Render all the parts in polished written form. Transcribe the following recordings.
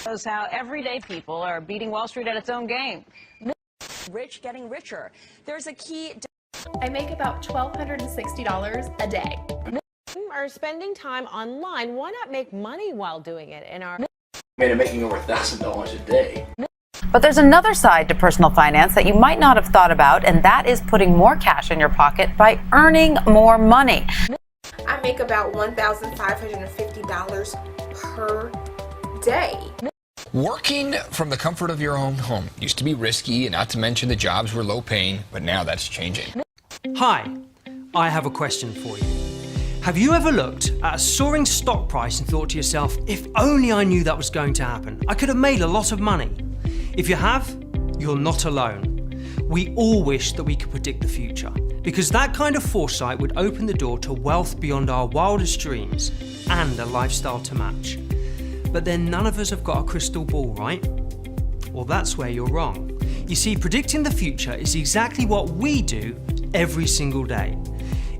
Shows how everyday people are beating Wall Street at its own game. Rich getting richer. There's a key. I make about $1,260 a day. Are spending time online. Why not make money while doing it in our making over $1,000 a day. But there's another side to personal finance that you might not have thought about, and that is putting more cash in your pocket by earning more money. I make about $1,550 per day. Working from the comfort of your own home used to be risky, and not to mention the jobs were low paying, but now that's changing. Hi, I have a question for you. Have you ever looked at a soaring stock price and thought to yourself, if only I knew that was going to happen, I could have made a lot of money? If you have, you're not alone. We all wish that we could predict the future, because that kind of foresight would open the door to wealth beyond our wildest dreams and a lifestyle to match. But then none of us have got a crystal ball, right? Well, that's where you're wrong. You see, predicting the future is exactly what we do every single day,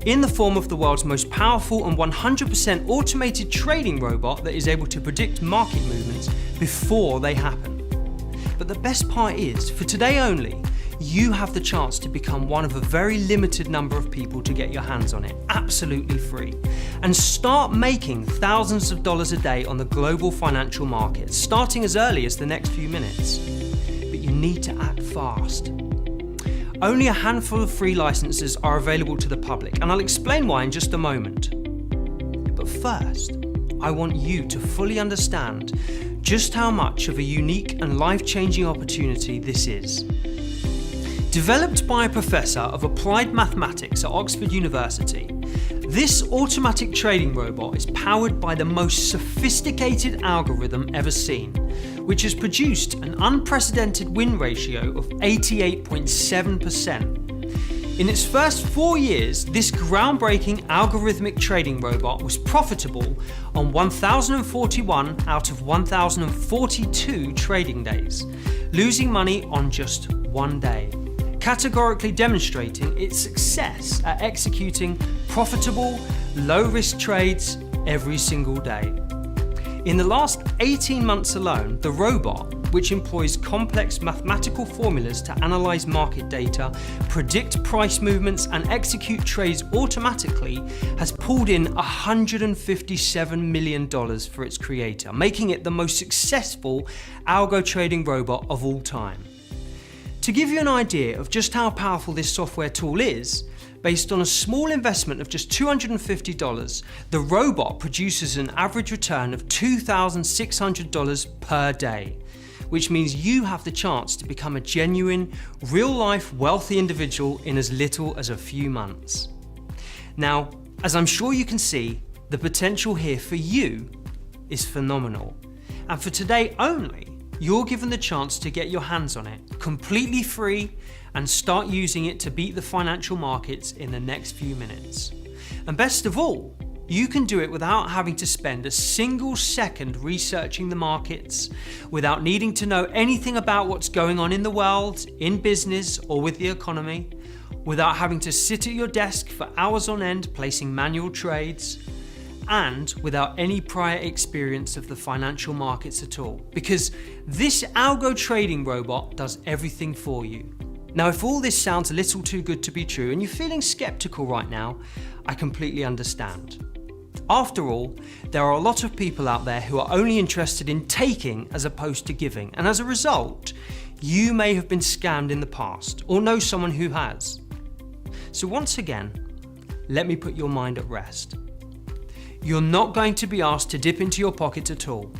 in the form of the world's most powerful and 100% automated trading robot that is able to predict market movements before they happen. But the best part is, for today only, you have the chance to become one of a very limited number of people to get your hands on it, absolutely free, and start making thousands of dollars a day on the global financial markets, starting as early as the next few minutes. But you need to act fast. Only a handful of free licenses are available to the public, and I'll explain why in just a moment. But first, I want you to fully understand just how much of a unique and life-changing opportunity this is. Developed by a professor of applied mathematics at Oxford University, this automatic trading robot is powered by the most sophisticated algorithm ever seen, which has produced an unprecedented win ratio of 88.7%. In its first 4 years, this groundbreaking algorithmic trading robot was profitable on 1,041 out of 1,042 trading days, losing money on just one day, categorically demonstrating its success at executing profitable, low-risk trades every single day. In the last 18 months alone, the robot, which employs complex mathematical formulas to analyze market data, predict price movements, and execute trades automatically, has pulled in $157 million for its creator, making it the most successful algo trading robot of all time. To give you an idea of just how powerful this software tool is, based on a small investment of just $250, the robot produces an average return of $2,600 per day, which means you have the chance to become a genuine, real-life wealthy individual in as little as a few months. Now, as I'm sure you can see, the potential here for you is phenomenal. And for today only, you're given the chance to get your hands on it, completely free, and start using it to beat the financial markets in the next few minutes. And best of all, you can do it without having to spend a single second researching the markets, without needing to know anything about what's going on in the world, in business, or with the economy, without having to sit at your desk for hours on end placing manual trades, and without any prior experience of the financial markets at all, because this algo trading robot does everything for you. Now, if all this sounds a little too good to be true and you're feeling skeptical right now, I completely understand. After all, there are a lot of people out there who are only interested in taking as opposed to giving, and as a result, you may have been scammed in the past or know someone who has. So once again, let me put your mind at rest. You're not going to be asked to dip into your pocket at all.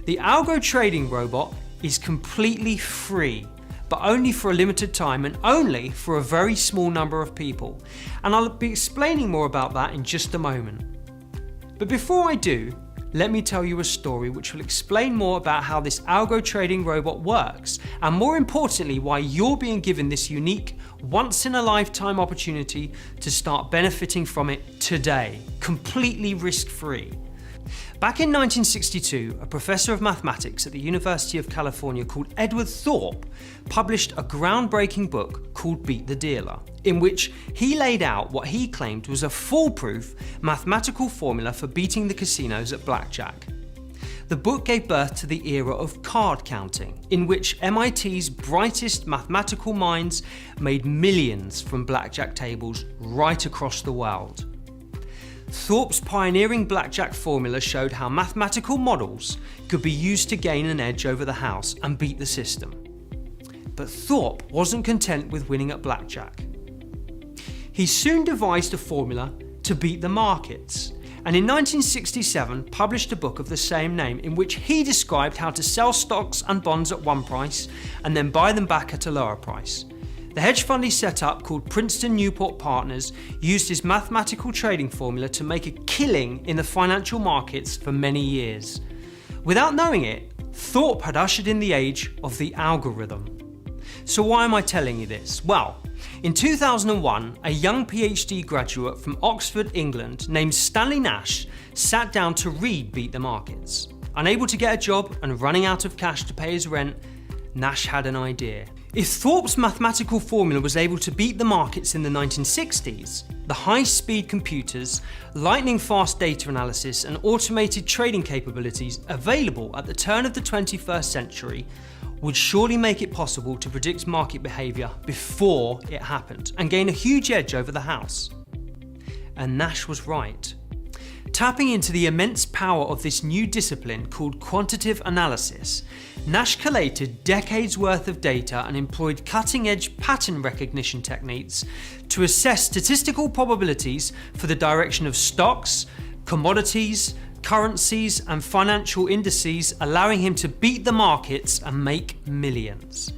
The algo trading robot is completely free, but only for a limited time and only for a very small number of people. And I'll be explaining more about that in just a moment. But before I do, let me tell you a story which will explain more about how this algo trading robot works, and more importantly, why you're being given this unique, once-in-a-lifetime opportunity to start benefiting from it today, completely risk-free. Back in 1962, a professor of mathematics at the University of California called Edward Thorpe published a groundbreaking book called Beat the Dealer, in which he laid out what he claimed was a foolproof mathematical formula for beating the casinos at blackjack. the book gave birth to the era of card counting, in which MIT's brightest mathematical minds made millions from blackjack tables right across the world. Thorpe's pioneering blackjack formula showed how mathematical models could be used to gain an edge over the house and beat the system. But Thorpe wasn't content with winning at blackjack. He soon devised a formula to beat the markets, and in 1967 published a book of the same name in which he described how to sell stocks and bonds at one price and then buy them back at a lower price. The hedge fund he set up, called Princeton Newport Partners, used his mathematical trading formula to make a killing in the financial markets for many years. Without knowing it, Thorpe had ushered in the age of the algorithm. So why am I telling you this? Well, in 2001, a young PhD graduate from Oxford, England, named Stanley Nash, sat down to read Beat the Markets. Unable to get a job and running out of cash to pay his rent, Nash had an idea. If Thorpe's mathematical formula was able to beat the markets in the 1960s, the high-speed computers, lightning-fast data analysis, and automated trading capabilities available at the turn of the 21st century would surely make it possible to predict market behaviour before it happened and gain a huge edge over the house. And Nash was right. Tapping into the immense power of this new discipline called quantitative analysis, Nash collated decades worth of data and employed cutting-edge pattern recognition techniques to assess statistical probabilities for the direction of stocks, commodities, currencies and financial indices, allowing him to beat the markets and make millions.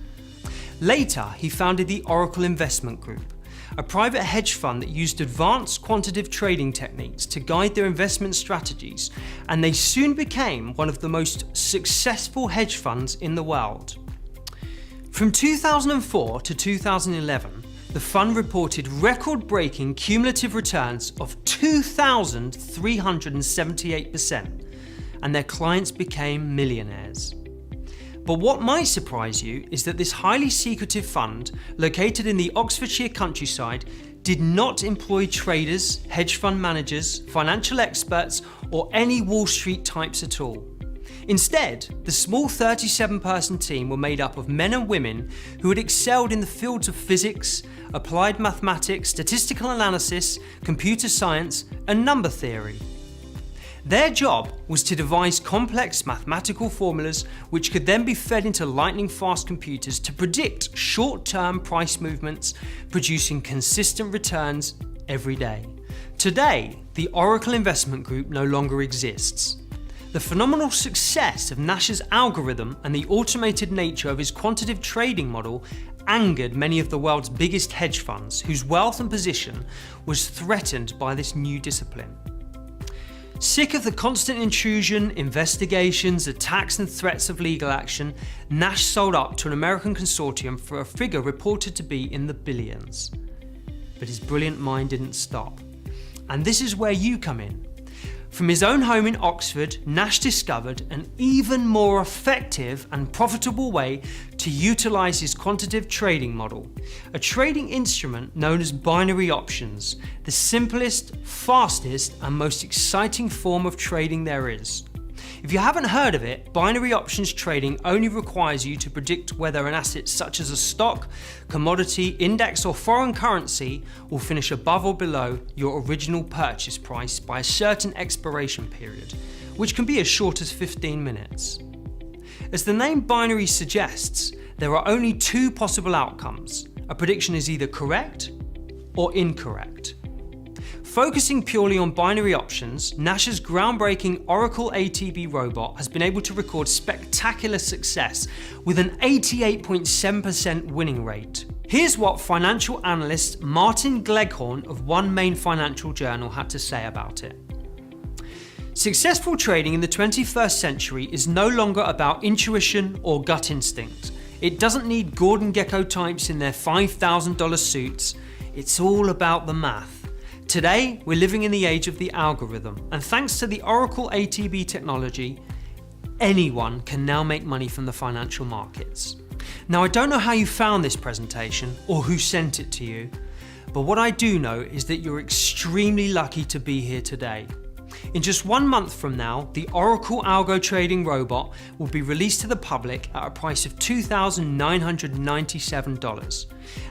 Later, he founded the Oracle Investment Group, a private hedge fund that used advanced quantitative trading techniques to guide their investment strategies, and they soon became one of the most successful hedge funds in the world. From 2004 to 2011, the fund reported record-breaking cumulative returns of 2,378%, and their clients became millionaires. But what might surprise you is that this highly secretive fund, located in the Oxfordshire countryside, did not employ traders, hedge fund managers, financial experts, or any Wall Street types at all. Instead, the small 37-person team were made up of men and women who had excelled in the fields of physics, applied mathematics, statistical analysis, computer science, and number theory. Their job was to devise complex mathematical formulas which could then be fed into lightning-fast computers to predict short-term price movements, producing consistent returns every day. Today, the Oracle Investment Group no longer exists. The phenomenal success of Nash's algorithm and the automated nature of his quantitative trading model angered many of the world's biggest hedge funds, whose wealth and position was threatened by this new discipline. Sick of the constant intrusion, investigations, attacks and threats of legal action, Nash sold up to an American consortium for a figure reported to be in the billions. But his brilliant mind didn't stop. And this is where you come in. From his own home in Oxford, Nash discovered an even more effective and profitable way to utilise his quantitative trading model, a trading instrument known as binary options, the simplest, fastest and most exciting form of trading there is. If you haven't heard of it, binary options trading only requires you to predict whether an asset such as a stock, commodity, index or foreign currency will finish above or below your original purchase price by a certain expiration period, which can be as short as 15 minutes. As the name binary suggests, there are only two possible outcomes. A prediction is either correct or incorrect. Focusing purely on binary options, Nash's groundbreaking Oracle ATB robot has been able to record spectacular success with an 88.7% winning rate. Here's what financial analyst Martin Gleghorn of One Main Financial Journal had to say about it. Successful trading in the 21st century is no longer about intuition or gut instinct. It doesn't need Gordon Gekko types in their $5,000 suits. It's all about the math. Today, we're living in the age of the algorithm, and thanks to the Oracle ATB technology, anyone can now make money from the financial markets. Now, I don't know how you found this presentation or who sent it to you, but what I do know is that you're extremely lucky to be here today. In just 1 month from now, the Oracle Algo Trading Robot will be released to the public at a price of $2,997.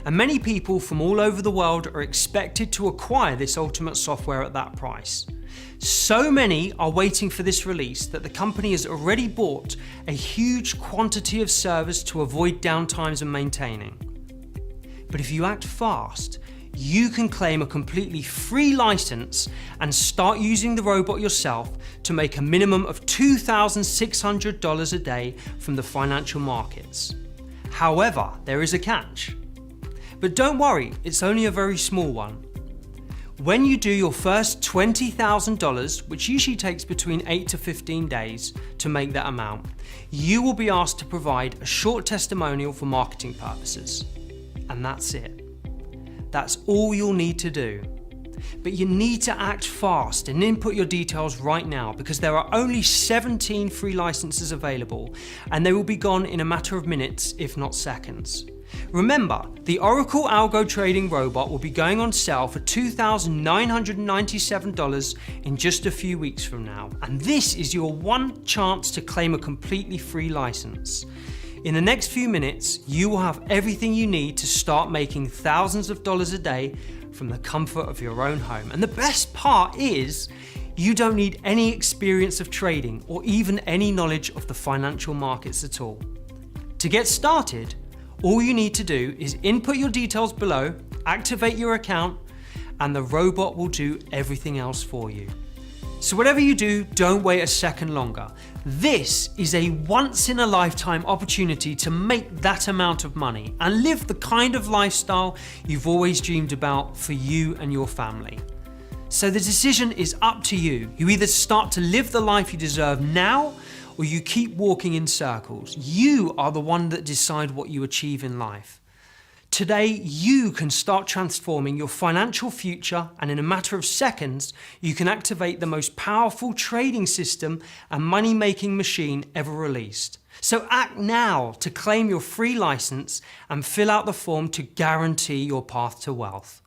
And many people from all over the world are expected to acquire this ultimate software at that price. So many are waiting for this release that the company has already bought a huge quantity of servers to avoid downtimes and maintaining. But if you act fast, you can claim a completely free license and start using the robot yourself to make a minimum of $2,600 a day from the financial markets. However, there is a catch. But don't worry, it's only a very small one. When you do your first $20,000, which usually takes between 8 to 15 days to make that amount, you will be asked to provide a short testimonial for marketing purposes. And that's it. That's all you'll need to do. But you need to act fast and input your details right now because there are only 17 free licenses available and they will be gone in a matter of minutes, if not seconds. Remember, the Oracle Algo Trading Robot will be going on sale for $2,997 in just a few weeks from now. And this is your one chance to claim a completely free license. In the next few minutes, you will have everything you need to start making thousands of dollars a day from the comfort of your own home. And the best part is, you don't need any experience of trading or even any knowledge of the financial markets at all. To get started, all you need to do is input your details below, activate your account, and the robot will do everything else for you. So whatever you do, don't wait a second longer. This is a once-in-a-lifetime opportunity to make that amount of money and live the kind of lifestyle you've always dreamed about for you and your family. So the decision is up to you. You either start to live the life you deserve now, or you keep walking in circles. You are the one that decide what you achieve in life. Today, you can start transforming your financial future, and in a matter of seconds, you can activate the most powerful trading system and money-making machine ever released. So act now to claim your free license and fill out the form to guarantee your path to wealth.